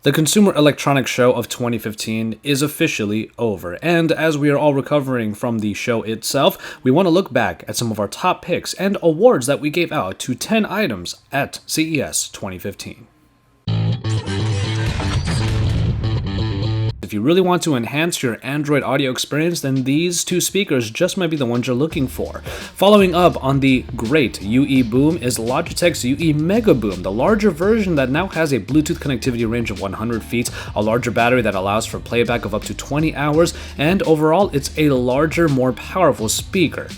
The Consumer Electronics Show of 2015 is officially over, and as we are all recovering from the show itself, we want to look back at some of our top picks and awards that we gave out to 10 items at CES 2015. If you really want to enhance your Android audio experience, then these two speakers just might be the ones you're looking for. Following up on the great UE Boom is Logitech's UE Mega Boom, the larger version that now has a Bluetooth connectivity range of 100 feet, a larger battery that allows for playback of up to 20 hours, and overall it's a larger, more powerful speaker.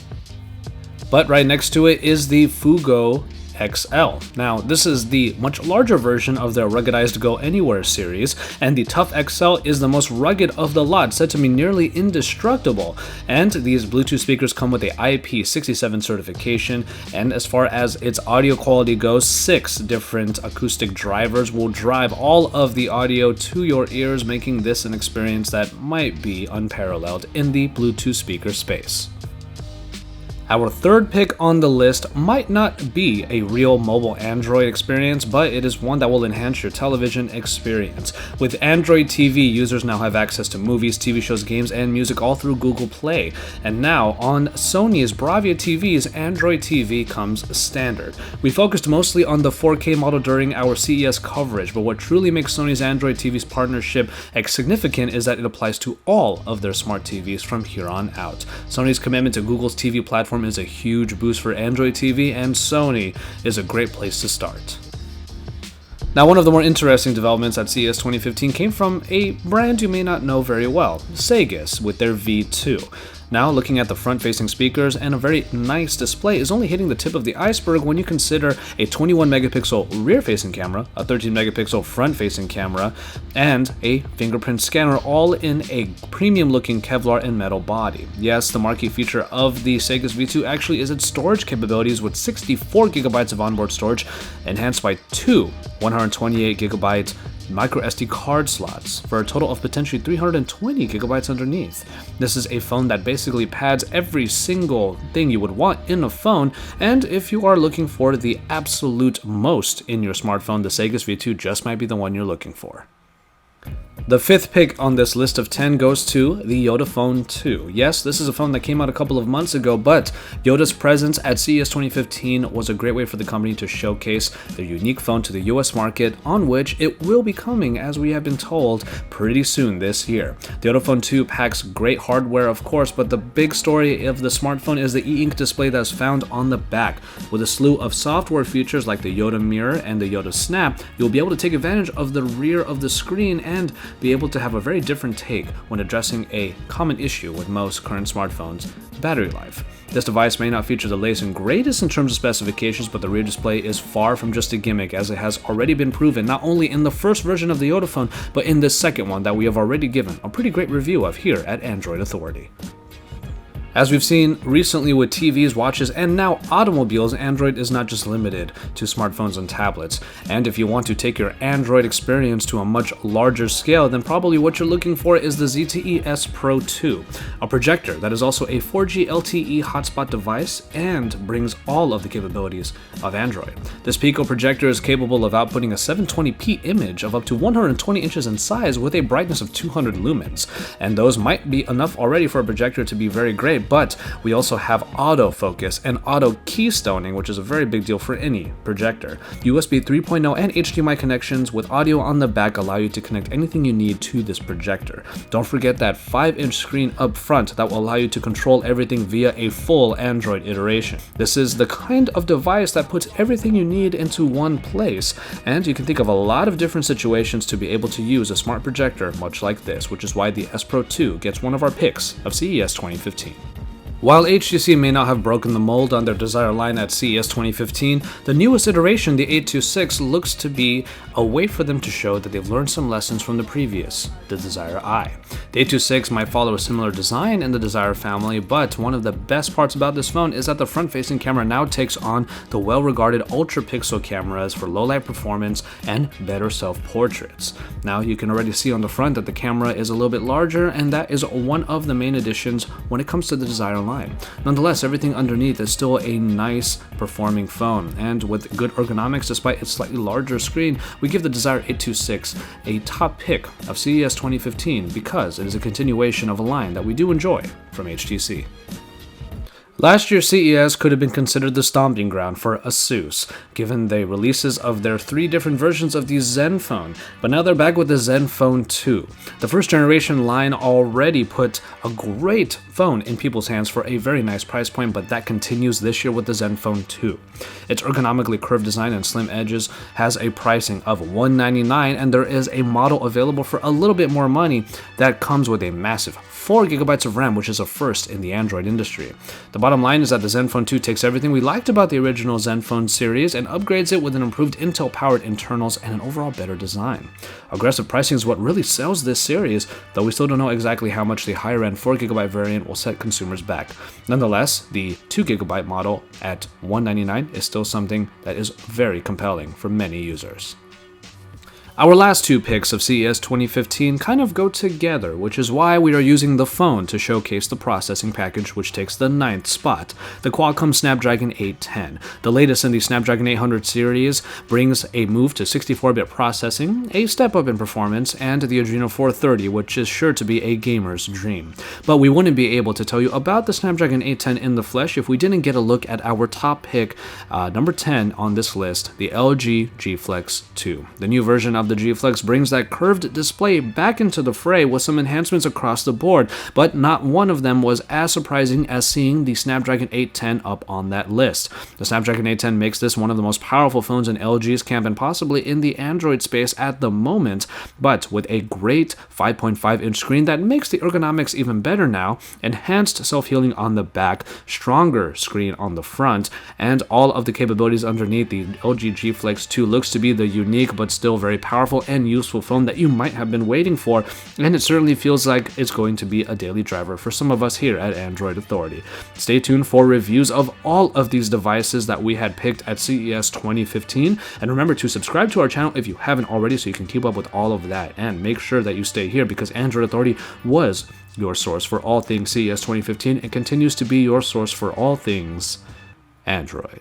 But right next to it is the Fugo XL. Now, this is the much larger version of their ruggedized Go Anywhere series, and the Tough XL is the most rugged of the lot, said to be nearly indestructible. And these Bluetooth speakers come with a IP67 certification, and as far as its audio quality goes, 6 different acoustic drivers will drive all of the audio to your ears, making this an experience that might be unparalleled in the Bluetooth speaker space. Our third pick on the list might not be a real mobile Android experience, but it is one that will enhance your television experience. With Android TV, users now have access to movies, TV shows, games, and music all through Google Play. And now, on Sony's BRAVIA TVs, Android TV comes standard. We focused mostly on the 4K model during our CES coverage, but what truly makes Sony's Android TV's partnership significant is that it applies to all of their smart TVs from here on out. Sony's commitment to Google's TV platform is a huge boost for Android TV, and Sony is a great place to start. Now, one of the more interesting developments at CES 2015 came from a brand you may not know very well, SAYGUS, with their V2. Now, looking at the front-facing speakers and a very nice display is only hitting the tip of the iceberg when you consider a 21-megapixel rear-facing camera, a 13-megapixel front-facing camera, and a fingerprint scanner, all in a premium-looking Kevlar and metal body. Yes, the marquee feature of the SAYGUS V2 actually is its storage capabilities, with 64 gigabytes of onboard storage, enhanced by 2 128GB micro SD card slots for a total of potentially 320 gigabytes underneath. This is a phone that basically pads every single thing you would want in a phone, and if you are looking for the absolute most in your smartphone, the SAYGUS V2 just might be the one you're looking for. The fifth pick on this list of 10 goes to the YOTAPHONE 2. Yes, this is a phone that came out a couple of months ago, but Yota's presence at CES 2015 was a great way for the company to showcase their unique phone to the US market, on which it will be coming, as we have been told, pretty soon this year. The YOTAPHONE 2 packs great hardware, of course, but the big story of the smartphone is the e-ink display that's found on the back. With a slew of software features like the Yota Mirror and the Yota Snap, you'll be able to take advantage of the rear of the screen and be able to have a very different take when addressing a common issue with most current smartphones: battery life. This device may not feature the latest and greatest in terms of specifications, but the rear display is far from just a gimmick, as it has already been proven not only in the first version of the YOTAPHONE, but in the second one that we have already given a pretty great review of here at Android Authority. As we've seen recently with TVs, watches, and now automobiles, Android is not just limited to smartphones and tablets. And if you want to take your Android experience to a much larger scale, then probably what you're looking for is the ZTE S Pro 2, a projector that is also a 4G LTE hotspot device and brings all of the capabilities of Android. This Pico projector is capable of outputting a 720p image of up to 120 inches in size with a brightness of 200 lumens. And those might be enough already for a projector to be very great, but we also have autofocus and auto keystoning, which is a very big deal for any projector. USB 3.0 and HDMI connections with audio on the back allow you to connect anything you need to this projector. Don't forget that 5-inch screen up front that will allow you to control everything via a full Android iteration. This is the kind of device that puts everything you need into one place, and you can think of a lot of different situations to be able to use a smart projector much like this, which is why the S Pro 2 gets one of our picks of CES 2015. While HTC may not have broken the mold on their Desire line at CES 2015, the newest iteration, the 826, looks to be a way for them to show that they've learned some lessons from the previous, the Desire Eye. The 826 might follow a similar design in the Desire family, but one of the best parts about this phone is that the front-facing camera now takes on the well-regarded ultra-pixel cameras for low-light performance and better self-portraits. Now, you can already see on the front that the camera is a little bit larger, and that is one of the main additions when it comes to the Desire line. line. Nonetheless, everything underneath is still a nice performing phone, and with good ergonomics despite its slightly larger screen, we give the Desire 826 a top pick of CES 2015 because it is a continuation of a line that we do enjoy from HTC. Last year's CES could have been considered the stomping ground for ASUS, given the releases of their 3 different versions of the ZENPHONE, but now they're back with the ZENPHONE 2. The first generation line already put a great phone in people's hands for a very nice price point, but that continues this year with the ZENPHONE 2. Its ergonomically curved design and slim edges has a pricing of $199, and there is a model available for a little bit more money that comes with a massive 4GB of RAM, which is a first in the Android industry. The bottom line is that the ZENPHONE 2 takes everything we liked about the original ZENPHONE series and upgrades it with an improved Intel-powered internals and an overall better design. Aggressive pricing is what really sells this series, though we still don't know exactly how much the higher-end 4GB variant will set consumers back. Nonetheless, the 2GB model at $199 is still something that is very compelling for many users. Our last 2 picks of CES 2015 kind of go together, which is why we are using the phone to showcase the processing package which takes the 9th spot, the Qualcomm Snapdragon 810. The latest in the Snapdragon 800 series brings a move to 64-bit processing, a step up in performance, and the Adreno 430, which is sure to be a gamer's dream. But we wouldn't be able to tell you about the Snapdragon 810 in the flesh if we didn't get a look at our top pick, number 10 on this list, the LG G Flex 2. The new version of the G Flex brings that curved display back into the fray with some enhancements across the board, but not one of them was as surprising as seeing the Snapdragon 810 up on that list. The Snapdragon 810 makes this one of the most powerful phones in LG's camp and possibly in the Android space at the moment, but with a great 5.5-inch screen that makes the ergonomics even better now, enhanced self-healing on the back, stronger screen on the front, and all of the capabilities underneath. The LG G Flex 2 looks to be the unique but still very powerful and useful phone that you might have been waiting for, and it certainly feels like it's going to be a daily driver for some of us here at Android Authority. Stay tuned for reviews of all of these devices that we had picked at CES 2015, and remember to subscribe to our channel if you haven't already so you can keep up with all of that, and make sure that you stay here because Android Authority was your source for all things CES 2015 and continues to be your source for all things Android.